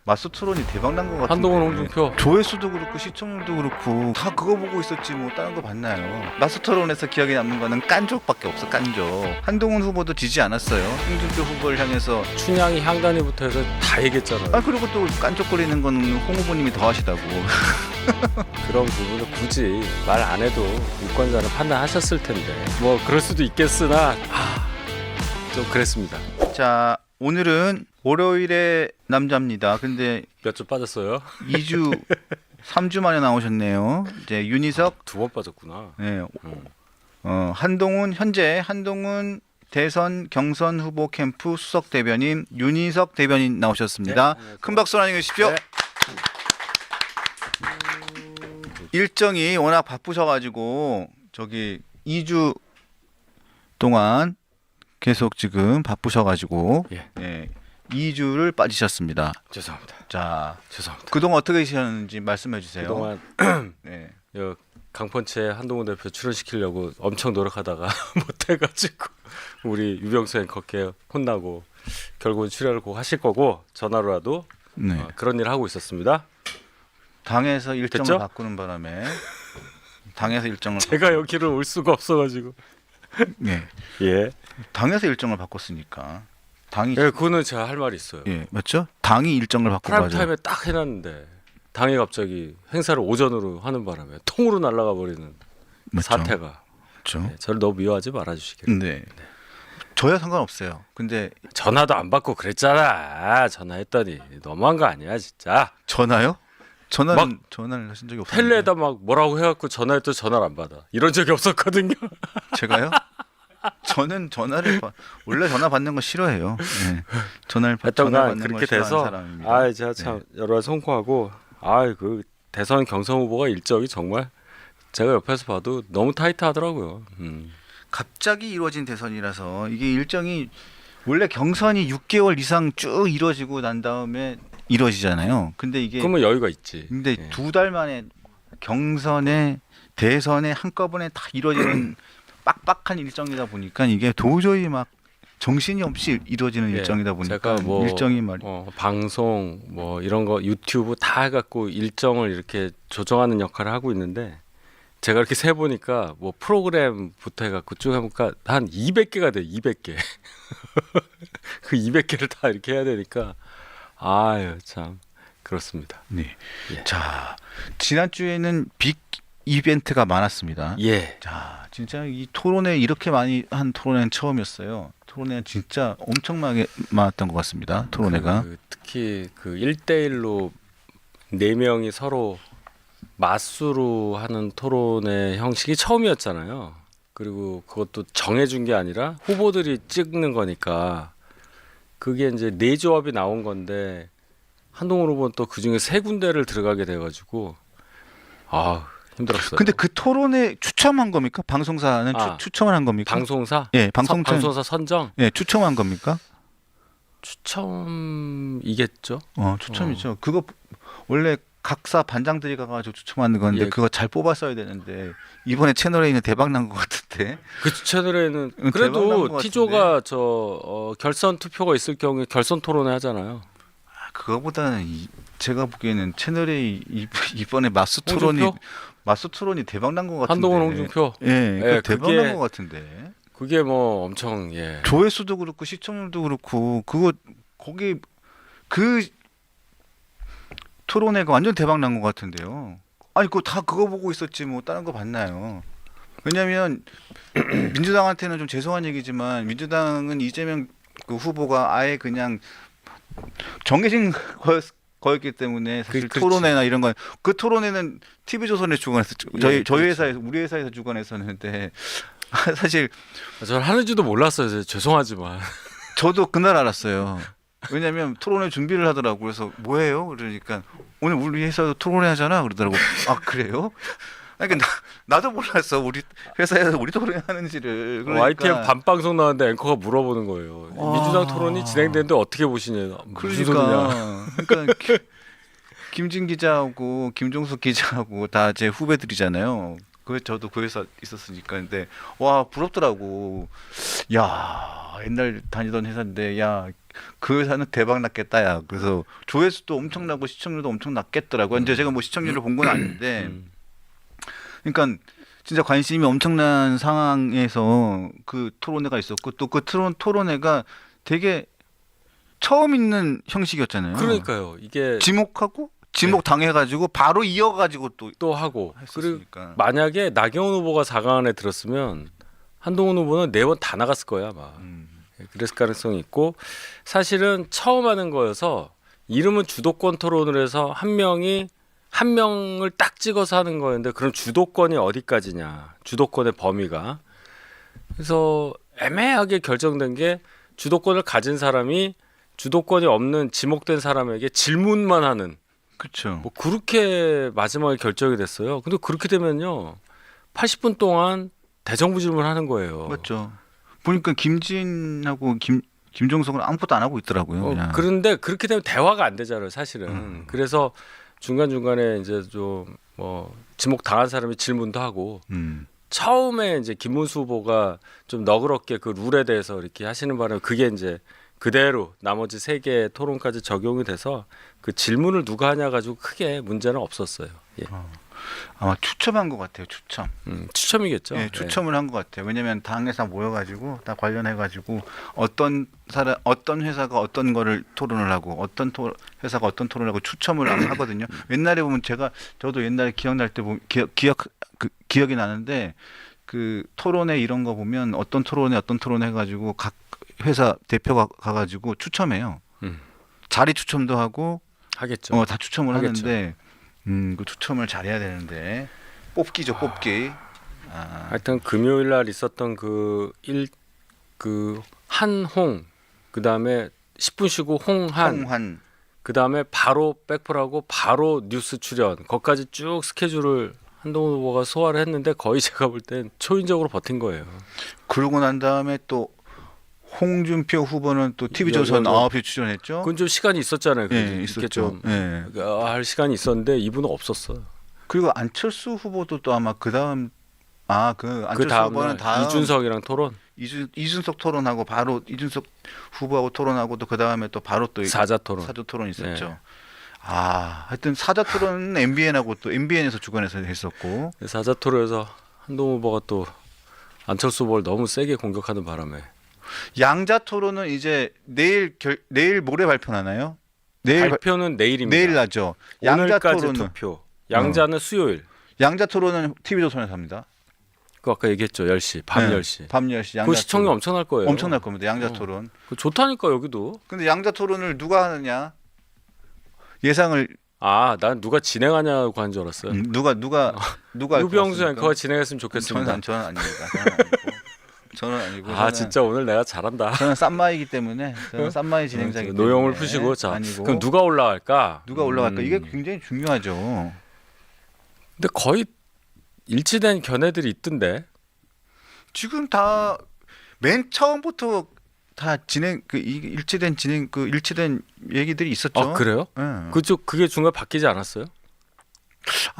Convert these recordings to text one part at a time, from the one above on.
마스 토론이 대박 난 것 같은데. 한동훈, 홍준표. 조회수도 그렇고 시청률도 그렇고 다 그거 보고 있었지 뭐 다른 거 봤나요? 마스 토론에서 기억에 남는 거는 깐족밖에 없어. 깐족. 한동훈 후보도 지지 않았어요. 홍준표 후보를 향해서. 춘향이 향단이부터 해서 다 얘기했잖아요. 아 그리고 또 깐족거리는 거는 홍 후보님이 더 하시다고. 그런 부분을 굳이 말 안 해도 유권자는 판단하셨을 텐데 뭐 그럴 수도 있겠으나 좀 그랬습니다. 자 오늘은 월요일의 남자입니다. 근데 몇 주 빠졌어요? 2주 3주 만에 나오셨네요. 이제 윤희석. 두 번 빠졌구나. 네. 한동훈 현재 한동훈 대선 경선 후보 캠프 수석 대변인 윤희석 대변인 나오셨습니다. 네, 큰 박수 환영해 주십시오. 네. 일정이 워낙 바쁘셔가지고 저기 2주 동안 계속 지금 바쁘셔가지고 예. 2주를 빠지셨습니다. 죄송합니다. 자, 죄송합니다. 그동안 어떻게 계셨는지 말씀해 주세요. 그동안 네. 강펀치에 한동훈 대표 출연시키려고 엄청 노력하다가 못해가지고 우리 유병수 앵커께 혼나고 결국은 출연을 꼭 하실 거고 전화로라도 네. 그런 일을 하고 있었습니다. 당에서 일정을 됐죠? 바꾸는 바람에 당에서 일정을 제가 여기를 올 수가 없어가지고 네. 예. 당에서 일정을 바꿨으니까 당이 예, 그거는 제가 할 말이 있어요. 예 맞죠? 당이 일정을 바꾸고 프라임 가죠. 타임에 딱 해놨는데 당이 갑자기 행사를 오전으로 하는 바람에 통으로 날아가 버리는 맞죠? 사태가 그렇죠. 저를 너무 미워하지 말아주시길. 네. 저야 상관없어요. 근데 전화도 안 받고 그랬잖아. 전화했더니 너무한 거 아니야 진짜. 전화요? 전화를 하신 적이 없어요. 텔레에다 막 뭐라고 해갖고 전화해도 전화를 안 받아. 이런 적이 없었거든요. 제가요? 저는 원래 전화 받는 거 싫어해요. 네. 전화 하여튼간 받는 걸 그렇게 싫어하는 돼서 사람입니다. 제가 참 여러 가지 송구하고 그 대선 경선 후보가 일정이 정말 제가 옆에서 봐도 너무 타이트하더라고요. 갑자기 이루어진 대선이라서 이게 일정이 원래 경선이 6개월 이상 쭉 이루어지고 난 다음에 이루어지잖아요. 근데 이게 그러면 여유가 있지. 근데 예. 2달 만에 경선에 대선에 한꺼번에 다 이루어지는 빡빡한 일정이다 보니까 이게 도저히 막 정신이 없이 이루어지는 예, 일정이다 보니까 제가 뭐 일정이 말이 방송 뭐 이런 거 유튜브 다 해갖고 일정을 이렇게 조정하는 역할을 하고 있는데 제가 이렇게 세 보니까 뭐 프로그램부터 해갖고 쭉 해보니까 한 200개가 돼. 200개. 그 200개를 다 이렇게 해야 되니까 참 그렇습니다. 네. 예. 자 지난주에는 빅 이벤트가 많았습니다. 예. 자 진짜 이 토론회 이렇게 많이 한 토론회는 처음이었어요. 토론회는 진짜 엄청나게 많았던 것 같습니다. 토론회가 특히 그 1대1로 4명이 서로 맞수로 하는 토론회 형식이 처음이었잖아요. 그리고 그것도 정해준 게 아니라 후보들이 찍는 거니까 그게 이제 4조합이 나온 건데 한동훈 후보는 또 그중에 3군데를 들어가게 돼가지고 힘들었어요. 근데 그 토론회 추첨한 겁니까? 방송사는 추첨을 한 겁니까? 방송사? 예, 방송사 선정? 예, 추첨한 겁니까? 추첨이겠죠. 추첨이죠. 그거 원래 각사 반장들이 가가지고 추첨하는 건데 그거 잘 뽑았어야 되는데 이번에 채널에 있는 대박 난 것 같은데. 그 채널에는 그래도 T조가 결선 투표가 있을 경우에 결선 토론회 하잖아요. 그거보다는 제가 보기에는 채널에 이번에 마스 토론이 대박 난 것 같은데. 한동훈, 홍준표. 예, 대박 난 것 같은데. 그게 뭐 엄청 조회수도 그렇고 시청률도 그렇고 거기 그 토론회가 완전 대박 난 것 같은데요. 아니 그거 보고 있었지 뭐 다른 거 봤나요? 왜냐하면 민주당한테는 좀 죄송한 얘기지만 민주당은 이재명 그 후보가 아예 그냥 정해진 거였기 때문에 사실 토론회나 이런 건 그 토론회는 TV조선에 주관했었죠. 저희 회사에서 우리 회사에서 주관했었는데 사실 저는 하는지도 몰랐어요. 죄송하지만 저도 그날 알았어요. 왜냐하면 토론회 준비를 하더라고. 그래서 뭐예요? 그러니까 오늘 우리 회사도 토론회 하잖아. 그러더라고. 아 그래요? 그러니까 나도 몰랐어. 우리 회사에서 우리 토론회 하는지를. 그러니까. YTN 밤방송 나왔는데 앵커가 물어보는 거예요. 민주당 토론이 진행되는데 어떻게 보시냐. 무슨 소리냐. 그러니까 김진 기자하고 김종숙 기자하고 다 제 후배들이잖아요. 저도 그 회사 있었으니까. 근데 와 부럽더라고. 야 옛날 다니던 회사인데 야 그 회사는 대박 났겠다야. 그래서 조회수도 엄청나고 시청률도 엄청 났겠더라고요. 이제 제가 뭐 시청률을 본 건 아닌데, 그러니까 진짜 관심이 엄청난 상황에서 그 토론회가 있었고 또 그 토론회가 되게 처음 있는 형식이었잖아요. 그러니까요. 이게 지목하고 지목 당해가지고 바로 이어가지고 또 하고 그리고 했었으니까. 만약에 나경원 후보가 4강 안에 들었으면 한동훈 후보는 4번 다 나갔을 거야 아마. 그랬을 가능성이 있고 사실은 처음 하는 거여서 이름은 주도권 토론을 해서 한 명이 한 명을 딱 찍어서 하는 거였는데 그럼 주도권이 어디까지냐 주도권의 범위가 그래서 애매하게 결정된 게 주도권을 가진 사람이 주도권이 없는 지목된 사람에게 질문만 하는 그렇죠. 뭐 그렇게 마지막에 결정이 됐어요. 근데 그렇게 되면요 80분 동안 대정부 질문하는 거예요. 맞죠. 보니까 김진하고 김종석은 아무것도 안 하고 있더라고요. 그냥. 그런데 그렇게 되면 대화가 안 되잖아요, 사실은. 그래서 중간 중간에 이제 좀 뭐 지목 당한 사람이 질문도 하고 처음에 이제 김문수 후보가 좀 너그럽게 그 룰에 대해서 이렇게 하시는 바람에 그게 이제 그대로 나머지 3개의 토론까지 적용이 돼서 그 질문을 누가 하냐 가지고 크게 문제는 없었어요. 예. 아마 추첨한 것 같아요. 추첨. 추첨이겠죠. 네, 추첨을 한 것 같아요. 왜냐하면 당에서 모여가지고 다 관련해가지고 어떤 회사가 어떤 거를 토론을 하고 회사가 어떤 토론을 하고 추첨을 하거든요. 옛날에 보면 저도 옛날에 기억날 때 보면 기억이 나는데 그 토론회 이런 거 보면 어떤 토론회 해가지고 각 회사 대표가 가가지고 추첨해요. 자리 추첨도 하고 하겠죠. 다 추첨을 하겠죠. 하는데 그 추첨을 잘해야 되는데 뽑기죠, 뽑기. 하여튼 금요일 날 있었던 그 한홍 그다음에 10분 쉬고 홍한 그다음에 바로 백플하고 바로 뉴스 출연 거기까지 쭉 스케줄을 한동훈 후보가 소화를 했는데 거의 제가 볼 땐 초인적으로 버틴 거예요. 그러고 난 다음에 또 홍준표 후보는 또 TV조선 9시 출연했죠. 그건 좀 시간이 있었잖아요. 네, 있었죠. 네. 할 시간이 있었는데 이분은 없었어요. 그리고 안철수 후보도 또 아마 그다음 안철수 그 다음 후보는 날 이준석이랑 토론 이준석 토론하고 바로 이준석 후보하고 토론하고 또 그다음에 또 바로 또 사자 토론. 사자 토론 있었죠. 네. 하여튼 사자 토론은 MBN하고 또 MBN에서 주관해서 했었고 사자 토론에서 한동훈 후보가 또 안철수 후보를 너무 세게 공격하는 바람에 양자 토론은 이제 내일 모레 발표나나요? 발표는 내일입니다. 내일 나죠. 양자 오늘까지 토론은 투표. 양자는 수요일. 양자 토론은 TV조선에서 합니다. 그 아까 얘기했죠. 10시. 밤 10시. 밤 10시 양자 그 시청률 토론. 엄청날 거예요. 엄청날 겁니다. 양자 토론. 그 좋다니까 여기도. 근데 양자 토론을 누가 하느냐? 예상을 난 누가 진행하냐고 한 줄 알았어요. 누가 유병수 앵커가 진행했으면 좋겠습니다. 저는 아닙니다. 저는 아니고. 진짜 오늘 내가 잘한다. 저는 쌈마이기 때문에 저는 쌈마이 진행자이기 때문에 노영을 푸시고 자. 아니고. 그럼 누가 올라갈까? 이게 굉장히 중요하죠. 근데 거의 일치된 견해들이 있던데. 지금 다 맨 처음부터 다 일치된 얘기들이 있었죠. 그래요? 네. 그게 중간에 바뀌지 않았어요?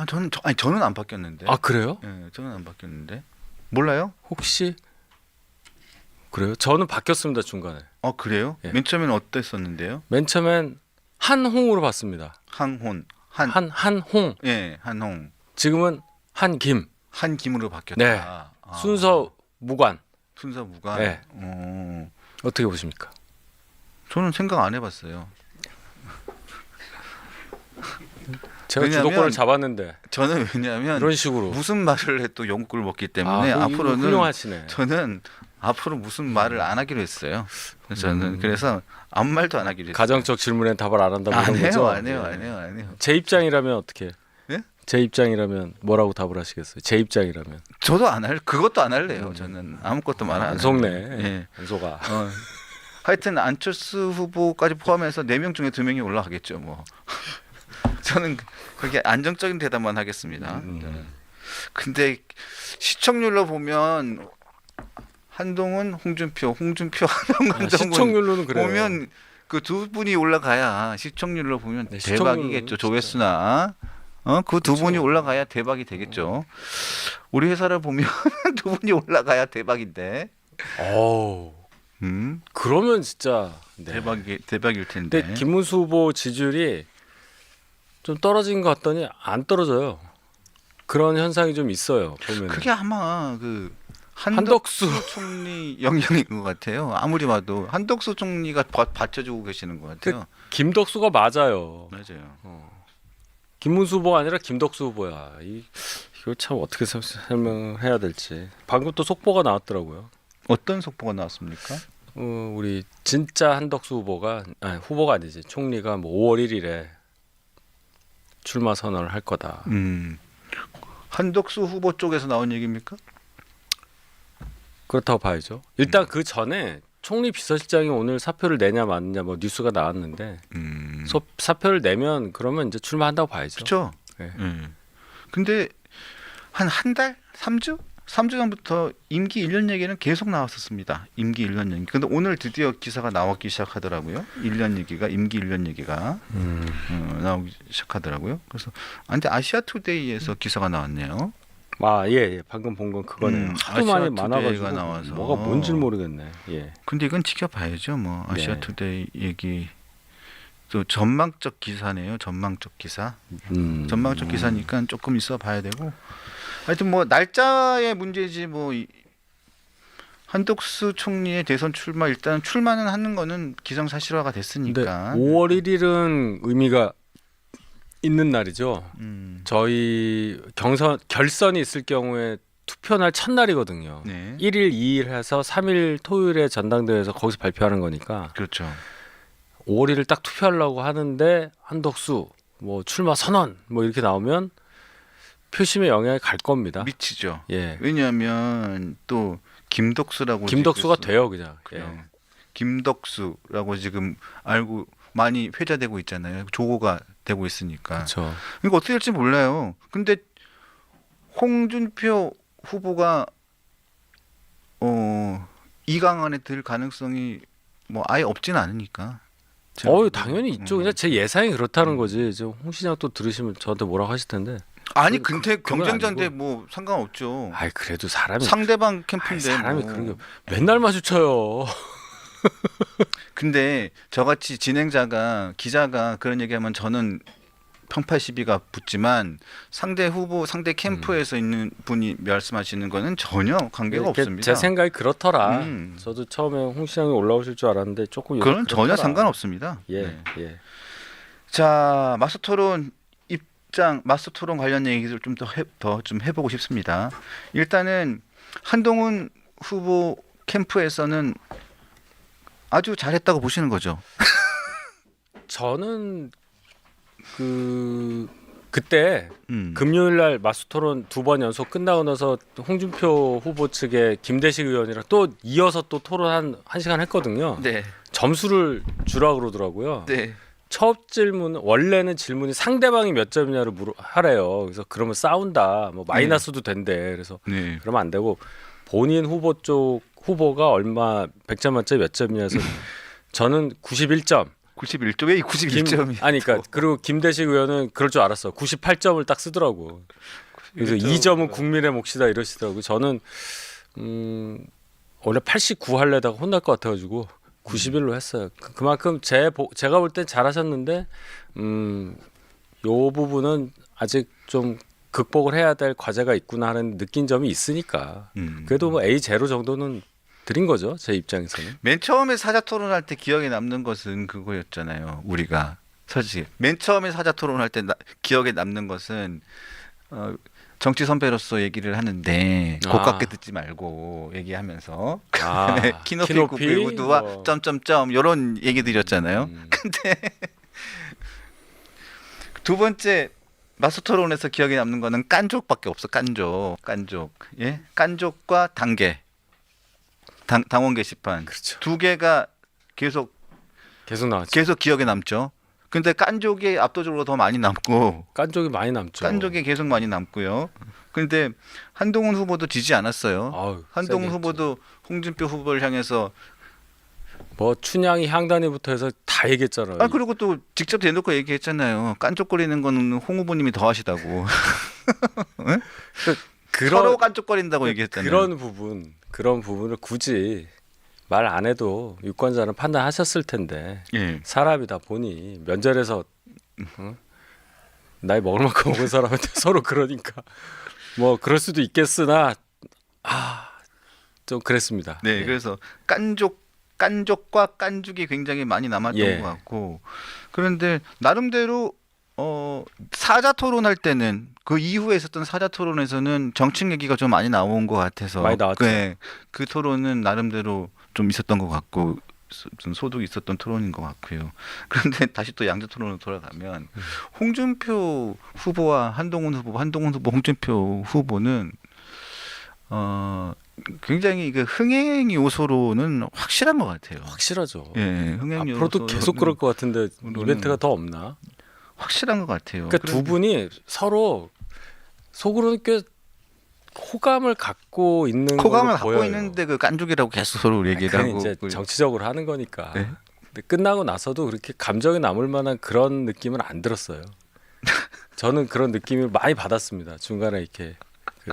저는 안 바뀌었는데. 그래요? 네, 저는 안 바뀌었는데. 몰라요? 혹시 그래요? 저는 바뀌었습니다 중간에. 그래요? 예. 맨 처음에는 어땠었는데요? 맨 처음엔 한홍으로 봤습니다. 한홍. 예, 한홍. 지금은 한김으로 바뀌었다. 네. 순서 무관. 순서 무관. 네. 어떻게 보십니까? 저는 생각 안 해봤어요. 제가 주도권을 잡았는데. 저는 왜냐하면 이런 식으로 무슨 말을 해도 영국을 먹기 때문에 앞으로는 훌륭하시네. 저는 앞으로 무슨 말을 안 하기로 했어요. 저는 그래서 아무 말도 안 하기로 했어요. 가정적 질문에 답을 안 한다고 안 그런 해요, 거죠? 안 해요. 제 입장이라면 어떻게? 예? 제 입장이라면 뭐라고 답을 하시겠어요? 제 입장이라면. 저도 그것도 안 할래요. 저는 아무것도 말 안 안 속네. 예. 안 속아. 하여튼 안철수 후보까지 포함해서 4명 중에 2명이 올라가겠죠. 뭐. 저는 그렇게 안정적인 대답만 하겠습니다. 근데 시청률로 보면 한동훈, 홍준표, 한동훈 시청률로는 그래요. 보면 그 두 분이 올라가야 시청률로 보면 네, 대박이겠죠. 시청률로는 조회수나 그 두 분이 올라가야 대박이 되겠죠. 우리 회사를 보면 두 분이 올라가야 대박인데. 그러면 진짜 네. 대박일 텐데. 근데 김문수 후보 지지율이 좀 떨어진 것 같더니 안 떨어져요. 그런 현상이 좀 있어요. 보면 그게 아마 그 한덕수 총리 영향인 것 같아요. 아무리 봐도 한덕수 총리가 받쳐주고 계시는 것 같아요. 김덕수가 맞아요. 맞아요. 김문수 후보가 아니라 김덕수 후보야. 이거 참 어떻게 설명해야 될지. 방금 또 속보가 나왔더라고요. 어떤 속보가 나왔습니까? 우리 진짜 한덕수 후보가 후보가 아니지 총리가 뭐 5월 1일에 출마 선언을 할 거다. 한덕수 후보 쪽에서 나온 얘기입니까? 그렇다고 봐야죠. 일단 그 전에 총리 비서실장이 오늘 사표를 내냐 마느냐 뭐 뉴스가 나왔는데 사표를 내면 그러면 이제 출마한다고 봐야죠. 그렇죠. 네. 근데 한 달? 3주? 3주 전부터 임기 1년 얘기는 계속 나왔었습니다. 임기 1년 얘기. 근데 오늘 드디어 기사가 나오기 시작하더라고요. 1년 얘기가 임기 1년 얘기가 나오기 시작하더라고요. 그래서 근데 아시아투데이에서 기사가 나왔네요. 예. 방금 본 건 그거네요. 하도 많이 많아가지고 나와서. 뭐가 뭔지 모르겠네. 예. 근데 이건 지켜봐야죠. 뭐 아시아투데이 얘기 또 전망적 기사네요. 전망적 기사. 전망적 기사니까 조금 있어 봐야 되고. 하여튼 뭐 날짜의 문제지 뭐 한덕수 총리의 대선 출마 일단 출마는 하는 거는 기정사실화가 됐으니까. 5월 1일은 의미가 있는 날이죠. 저희 결선이 있을 경우에 투표날 첫날이거든요. 네. 1일, 2일 해서 3일 토요일에 전당대회에서 거기서 발표하는 거니까 그렇죠. 5월 1일 딱 투표하려고 하는데 한덕수 뭐 출마 선언 뭐 이렇게 나오면 표심에 영향이 갈 겁니다. 미치죠. 예. 왜냐하면 또 김덕수라고 김덕수가 돼요, 그냥. 그래요. 예. 김덕수라고 지금 알고 많이 회자되고 있잖아요. 조고가 되고 있으니까. 그렇죠. 그러니까 어떻게 될지 몰라요. 근데 홍준표 후보가 이강한에 들 가능성이 뭐 아예 없지는 않으니까. 당연히 있죠. 그냥 제 예상이 그렇다는 거지. 이제 홍 시장 또 들으시면 저한테 뭐라고 하실 텐데. 아니 그건 근데 그건 경쟁자인데 아니고. 뭐 상관없죠. 그래도 사람이 상대방 캠프인데 사람이 뭐. 그런 게 맨날 마주쳐요. 근데 저같이 진행자가 기자가 그런 얘기하면 저는 평파 시비가 붙지만 상대 후보 상대 캠프에서 있는 분이 말씀하시는 거는 전혀 관계가 이렇게 없습니다. 제 생각이 그렇더라. 음. 저도 처음에 홍 시장이 올라오실 줄 알았는데 조금 그건 전혀 그렇더라. 상관없습니다. 예, 네. 예. 자 마스토론 마스토론 관련 얘기를 좀 더 좀 해보고 싶습니다. 일단은 한동훈 후보 캠프에서는 아주 잘했다고 보시는 거죠. 저는 그때 음. 금요일 날 마스토론 2번 연속 끝나고 나서 홍준표 후보 측에 김대식 의원이랑 또 이어서 또 토론 한 시간 했거든요. 네. 점수를 주라 그러더라고요. 네. 첫 질문 원래는 질문이 상대방이 몇 점이냐를 하래요. 그래서 그러면 싸운다. 뭐 마이너스도 된대. 그래서 네. 그러면 안 되고 본인 후보 쪽 후보가 얼마 100점 만점에 몇 점이냐서 저는 91점. 91점 왜 91점이? 그러니까 그리고 김대식 의원은 그럴 줄 알았어. 98점을 딱 쓰더라고. 그래서 2점은 국민의 몫이다 이러시더라고요. 저는 원래 89 하려다가 혼날 것 같아가지고 91로 했어요. 그만큼 제가 볼 땐 잘하셨는데 요 부분은 아직 좀 극복을 해야 될 과제가 있구나 하는 느낀 점이 있으니까 그래도 뭐 A0 정도는 드린 거죠. 제 입장에서는. 맨 처음에 사자토론할 때 기억에 남는 것은 그거였잖아요. 우리가 솔직히 맨 처음에 사자토론할 때 기억에 남는 것은 정치 선배로서 얘기를 하는데 고깝게 듣지 말고 얘기하면서 키높이 우드와 점점점 이런 얘기들이었잖아요. 근데 두 번째 마스토론에서 기억에 남는 거는 깐족밖에 없어. 깐족. 예? 깐족과 단계. 당원 게시판. 그렇죠. 두 개가 계속 나왔죠. 계속 기억에 남죠. 근데 깐족이 압도적으로 더 많이 남고 깐족이 많이 남죠. 깐족이 계속 많이 남고요. 근데 한동훈 후보도 지지 않았어요. 아유, 한동훈 세게 후보도 홍준표 후보를 향해서 뭐 춘향이 향단위부터 해서 다 얘기했잖아요. 그리고 또 직접 대놓고 얘기했잖아요. 깐족거리는 거는 홍 후보님이 더 하시다고. 네? 서로 깐족거린다고 얘기했잖아요. 그런 부분을 굳이 말 안 해도 유권자는 판단하셨을 텐데 예. 사람이다 보니 면전에서 나이 먹을 만큼 먹은 사람한테 서로 그러니까 뭐 그럴 수도 있겠으나 좀 그랬습니다. 네, 예. 그래서 깐족과 깐죽이 굉장히 많이 남았던 예. 것 같고 그런데 나름대로 사자 토론할 때는 그 이후에 있었던 사자 토론에서는 정책 얘기가 좀 많이 나온 것 같아서 많이 나왔죠. 그 토론은 나름대로 좀 있었던 것 같고 좀 소득이 있었던 토론인 것 같고요. 그런데 다시 또 양자 토론으로 돌아가면 홍준표 후보와 한동훈 후보, 홍준표 후보는 굉장히 그 흥행 요소로는 확실한 것 같아요. 확실하죠. 예, 흥행 앞으로도 요소로는 계속 그럴 것 같은데 물론은 이벤트가 더 없나? 확실한 것 같아요. 그러니까 두 분이 서로 속으로는 꽤 호감을 갖고 있는 호감을 걸로 갖고 보여요. 있는데 그 깐죽이라고 계속 서로 얘기를 그건 하고 이제 정치적으로 하는 거니까. 네? 근데 끝나고 나서도 그렇게 감정이 남을 만한 그런 느낌은 안 들었어요. 저는 그런 느낌을 많이 받았습니다. 중간에 이렇게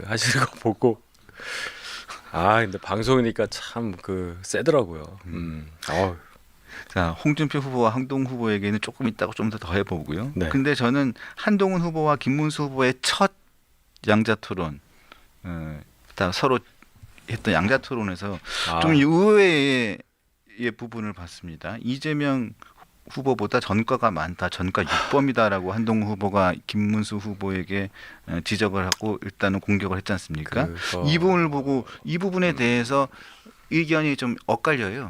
하시는 거 보고 근데 방송이니까 참 세더라고요. 자, 홍준표 후보와 한동훈 후보에게는 조금 있다가 좀 더 해보고요. 네. 근데 저는 한동훈 후보와 김문수 후보의 첫 양자 토론, 다 서로 했던 양자 토론에서 좀 의외의 부분을 봤습니다. 이재명 후보보다 전과가 많다, 전과 6범이다라고 한동훈 후보가 김문수 후보에게 지적을 하고 일단은 공격을 했지 않습니까? 이 부분을 보고 이 부분에 대해서 의견이 좀 엇갈려요.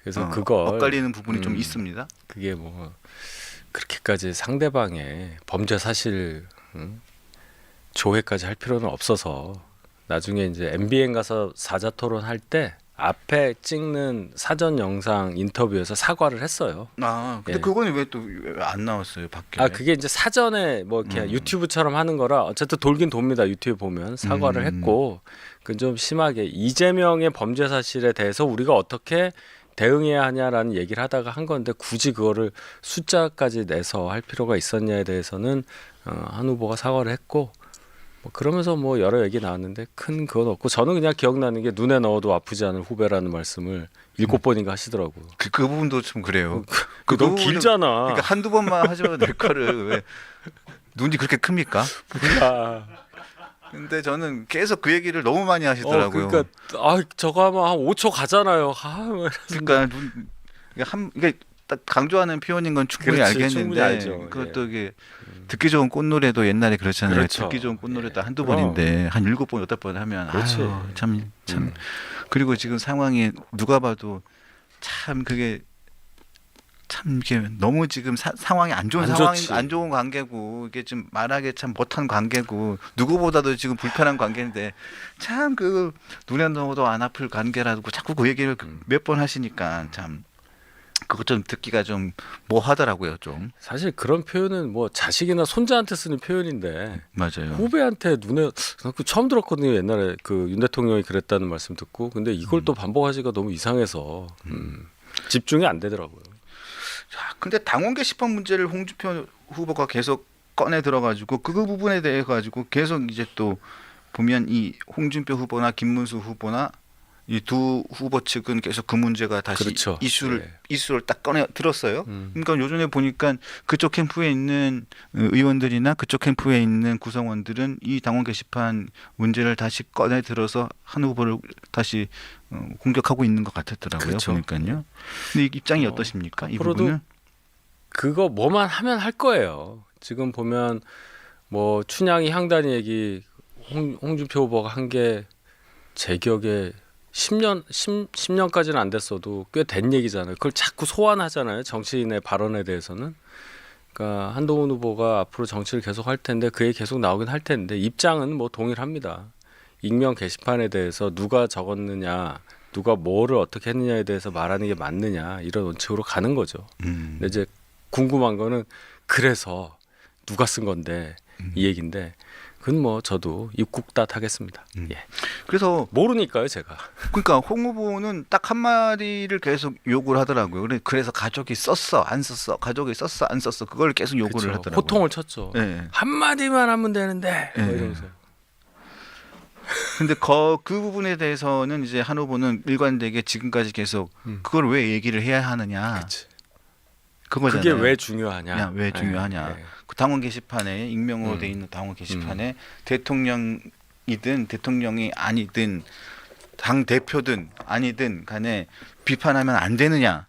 그래서 그걸 엇갈리는 부분이 좀 있습니다. 그게 뭐 그렇게까지 상대방의 범죄 사실 조회까지 할 필요는 없어서 나중에 이제 MBN 가서 사자 토론할 때 앞에 찍는 사전 영상 인터뷰에서 사과를 했어요. 근데 예. 그거는 왜 또 안 나왔어요, 밖에? 그게 이제 사전에 뭐 이렇게 유튜브처럼 하는 거라 어쨌든 돌긴 돕니다. 유튜브 보면 사과를 했고 그 좀 심하게 이재명의 범죄 사실에 대해서 우리가 어떻게 대응해야 하냐라는 얘기를 하다가 한 건데 굳이 그거를 숫자까지 내서 할 필요가 있었냐에 대해서는 한 후보가 사과를 했고 뭐 그러면서 뭐 여러 얘기 나왔는데 큰 그건 없고 저는 그냥 기억나는 게 눈에 넣어도 아프지 않을 후배라는 말씀을 7번인가 하시더라고요. 그 부분도 좀 그래요. 그 너무 부분은- 길잖아. 그러니까 한두 번만 하셔도 될 거를 왜 눈이 그렇게 큽니까? 근데 저는 계속 그 얘기를 너무 많이 하시더라고요. 그러니까 저거 하면 한 5초 가잖아요. 그러니까 이게 딱 강조하는 표현인 건 충분히 그렇지, 알겠는데 충분히 알죠. 그것도 이게 듣기 좋은 꽃노래도 옛날에 그렇잖아요. 그렇죠. 듣기 좋은 꽃노래도 예. 한두 그럼. 번인데 한 7번, 8번 하면 그렇지. 참. 그리고 지금 상황이 누가 봐도 참 그게 참 이게 너무 지금 상황이 안 좋은 안 상황, 좋지. 안 좋은 관계고 이게 좀 말하기 참 못한 관계고 누구보다도 지금 불편한 관계인데 참 그 눈에 넣어도 안 아플 관계라고 자꾸 그 얘기를 몇 번 하시니까 참 그것 좀 듣기가 좀 뭐하더라고요 좀. 사실 그런 표현은 뭐 자식이나 손자한테 쓰는 표현인데 맞아요. 후배한테 눈에 그 처음 들었거든요. 옛날에 그 윤 대통령이 그랬다는 말씀 듣고 근데 이걸 또 반복하시기가 너무 이상해서 집중이 안 되더라고요. 자, 근데 당원 게시판 문제를 홍준표 후보가 계속 꺼내 들어가지고 그 부분에 대해 가지고 계속 이제 또 보면 이 홍준표 후보나 김문수 후보나 이 두 후보 측은 계속 그 문제가 다시 그렇죠. 이슈를 딱 꺼내 들었어요. 그러니까 요즘에 보니까 그쪽 캠프에 있는 의원들이나 그쪽 캠프에 있는 구성원들은 이 당원 게시판 문제를 다시 꺼내 들어서 한 후보를 다시 공격하고 있는 것 같았더라고요. 그렇죠. 보니까요. 근데 이 입장이 어떠십니까? 이 앞으로도 부분은? 그거 뭐만 하면 할 거예요. 지금 보면 뭐 춘향이 향단이 얘기 홍준표 후보가 한 게 제 기억에 10년까지는 안 됐어도 꽤 된 얘기잖아요. 그걸 자꾸 소환하잖아요. 정치인의 발언에 대해서는. 그러니까 한동훈 후보가 앞으로 정치를 계속 할 텐데 그 얘기 계속 나오긴 할 텐데 입장은 뭐 동일합니다. 익명 게시판에 대해서 누가 적었느냐, 누가 뭐를 어떻게 했느냐에 대해서 말하는 게 맞느냐 이런 원칙으로 가는 거죠. 근데 이제 궁금한 거는 그래서 누가 쓴 건데 이 얘기인데 그건 뭐 저도 입국탓 하겠습니다. 예. 그래서 모르니까요, 제가. 그러니까 홍 후보는 딱 한마디를 계속 욕을 하더라고요. 그래서 가족이 썼어, 안 썼어, 가족이 썼어, 안 썼어, 그걸 계속 요구를 그쵸. 하더라고요. 호통을 쳤죠. 네. 한 마디만 하면 되는데 뭐 네. 이러면서. 근데 그 부분에 대해서는 이제 한 후보는 일관되게 지금까지 계속 그걸 왜 얘기를 해야 하느냐. 그치. 그거잖아요. 그게 왜 중요하냐? 그냥 왜 중요하냐. 예, 예. 그 당원 게시판에 익명으로 돼 있는 당원 게시판에 대통령이든 대통령이 아니든 당 대표든 아니든 간에 비판하면 안 되느냐.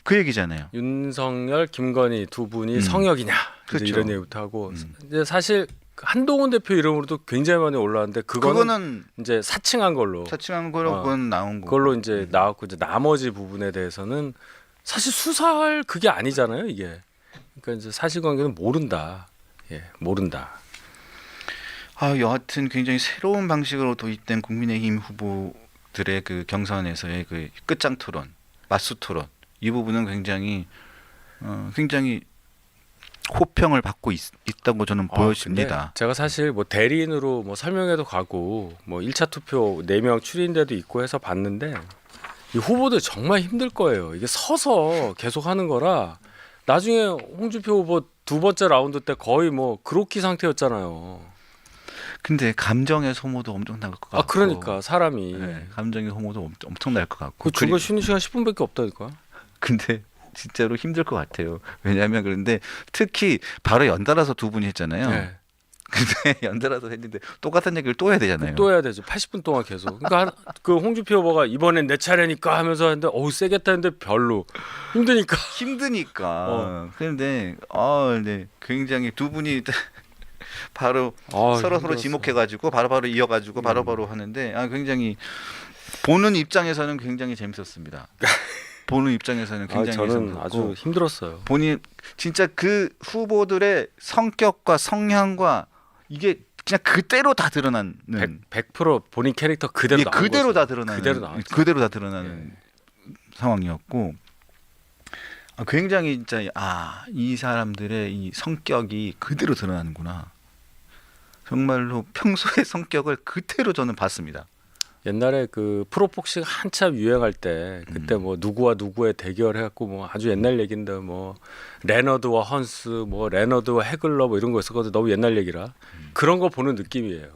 그 얘기잖아요. 윤석열, 김건희 두 분이 성역이냐? 이제 그렇죠. 이런 얘기부터 하고 이제 사실 한동훈 대표 이름으로도 굉장히 많이 올라왔는데 그거는 이제 사칭한 걸로 사칭한 거로 그건 나온 거. 그걸로 이제 나왔고 이제 나머지 부분에 대해서는 사실 수사할 그게 아니잖아요, 이게. 그러니까 이제 사실관계는 모른다. 예, 모른다. 여하튼 굉장히 새로운 방식으로 도입된 국민의힘 후보들의 그 경선에서의 그 끝장 토론, 맞수 토론 이 부분은 굉장히 호평을 받고 있다고 저는 보여집니다. 근데 제가 사실 뭐 대리인으로 뭐 설명회도 가고 뭐 1차 투표 4명 출인데도 있고 해서 봤는데 이 후보들 정말 힘들 거예요. 이게 서서 계속 하는 거라 나중에 홍준표 후보 두 번째 라운드 때 거의 뭐 그로키 상태였잖아요. 근데 감정의 소모도 엄청 날 것 같고. 아 그러니까 사람이 네, 감정의 소모도 엄청 날 것 같고. 그 중간 쉬는 시간 10분밖에 없다니까. 근데 진짜로 힘들 것 같아요. 왜냐하면 그런데 특히 바로 연달아서 두 분이 했잖아요. 네. 근데 연달아서 했는데 똑같은 얘기를 또 해야 되잖아요. 또 해야 되죠. 80분 동안 계속. 그러니까 그 홍준표 후보가 이번엔 내 차례니까 하면서 했는데 어우 세겠다 했는데 별로 힘드니까. 힘드니까. 그런데 네, 굉장히 두 분이 바로 서로 힘들었어. 지목해가지고 바로바로 이어가지고 바로바로 하는데 굉장히 보는 입장에서는 굉장히 재밌었습니다. 보는 입장에서는 굉장히 저는 재밌었고 아주 힘들었어요. 본인 진짜 그 후보들의 성격과 성향과 이게 그냥 그대로 다 드러나는 100% 본인 캐릭터 그대로 나온 그대로 거죠. 다 드러나는 그대로 나왔죠. 그대로 다 드러나는 상황이었고 굉장히 진짜 이 사람들의 이 성격이 그대로 드러나는구나. 정말로 평소의 성격을 그대로 저는 봤습니다. 옛날에 그 프로복싱 한참 유행할 때 그때 뭐 누구와 누구의 대결 해갖고 뭐 아주 옛날 얘긴데 뭐 레너드와 헌스 뭐 레너드와 해글러 뭐 이런 거 있었거든. 너무 옛날 얘기라 그런 거 보는 느낌이에요.